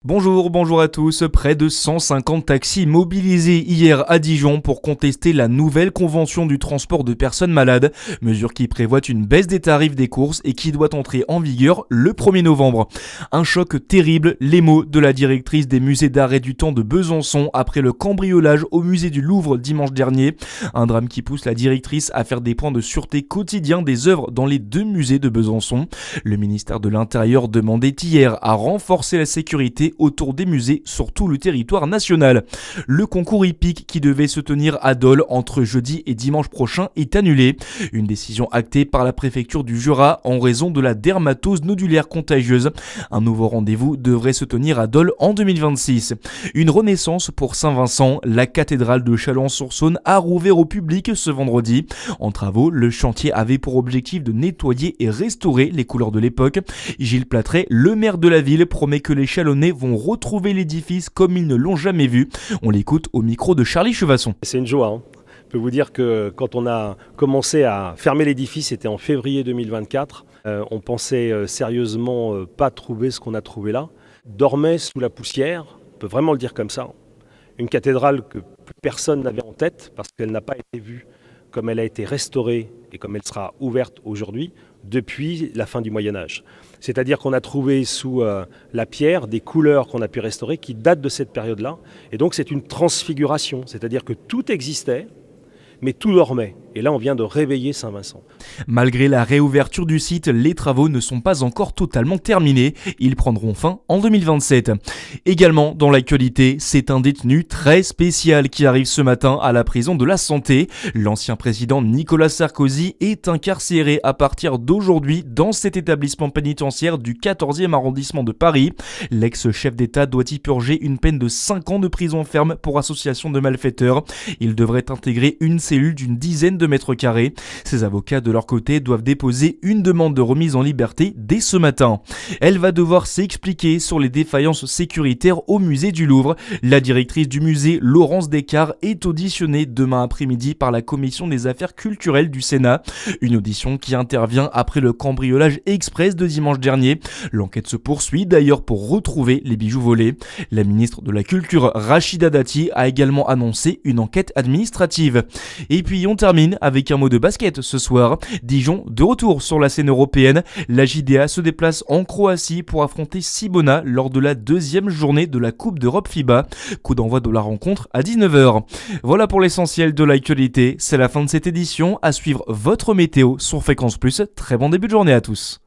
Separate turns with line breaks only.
Bonjour à tous. Près de 150 taxis mobilisés hier à Dijon pour contester la nouvelle convention du transport de personnes malades, mesure qui prévoit une baisse des tarifs des courses et qui doit entrer en vigueur le 1er novembre. Un choc terrible, les mots de la directrice des musées d'art et du temps de Besançon après le cambriolage au musée du Louvre dimanche dernier. Un drame qui pousse la directrice à faire des points de sûreté quotidiens des œuvres dans les deux musées de Besançon. Le ministère de l'Intérieur demandait hier à renforcer la sécurité autour des musées sur tout le territoire national. Le concours hippique qui devait se tenir à Dole entre jeudi et dimanche prochain est annulé. Une décision actée par la préfecture du Jura en raison de la dermatose nodulaire contagieuse. Un nouveau rendez-vous devrait se tenir à Dole en 2026. Une renaissance pour Saint-Vincent. La cathédrale de Chalon-sur-Saône a rouvert au public ce vendredi. En travaux, le chantier avait pour objectif de nettoyer et restaurer les couleurs de l'époque. Gilles Platret, le maire de la ville, promet que les Chalonnais vont retrouver l'édifice comme ils ne l'ont jamais vu. On l'écoute au micro de Charlie Chevasson.
C'est une joie. Je peux vous dire que quand on a commencé à fermer l'édifice, c'était en février 2024. On pensait sérieusement pas trouver ce qu'on a trouvé là. Dormait sous la poussière, on peut vraiment le dire comme ça. Une cathédrale que plus personne n'avait en tête parce qu'elle n'a pas été vue comme elle a été restaurée et comme elle sera ouverte aujourd'hui depuis la fin du Moyen-Âge. C'est-à-dire qu'on a trouvé sous la pierre des couleurs qu'on a pu restaurer qui datent de cette période-là. Et donc c'est une transfiguration, c'est-à-dire que tout existait, mais tout dormait. Et là, on vient de réveiller Saint-Vincent.
Malgré la réouverture du site, les travaux ne sont pas encore totalement terminés. Ils prendront fin en 2027. Également, dans l'actualité, c'est un détenu très spécial qui arrive ce matin à la prison de la Santé. L'ancien président Nicolas Sarkozy est incarcéré à partir d'aujourd'hui dans cet établissement pénitentiaire du 14e arrondissement de Paris. L'ex-chef d'État doit y purger une peine de 5 ans de prison ferme pour association de malfaiteurs. Il devrait intégrer une cellule d'une dizaine de mètres carrés. Ses avocats de leur côté doivent déposer une demande de remise en liberté dès ce matin. Elle va devoir s'expliquer sur les défaillances sécuritaires au musée du Louvre. La directrice du musée, Laurence Descartes, est auditionnée demain après-midi par la commission des affaires culturelles du Sénat. Une audition qui intervient après le cambriolage express de dimanche dernier. L'enquête se poursuit d'ailleurs pour retrouver les bijoux volés. La ministre de la Culture, Rachida Dati, a également annoncé une enquête administrative. Et puis on termine avec un mot de basket ce soir. Dijon de retour sur la scène européenne. La JDA se déplace en Croatie pour affronter Cibona lors de la deuxième journée de la Coupe d'Europe FIBA. Coup d'envoi de la rencontre à 19h. Voilà pour l'essentiel de l'actualité. C'est la fin de cette édition. À suivre votre météo sur Fréquence Plus. Très bon début de journée à tous.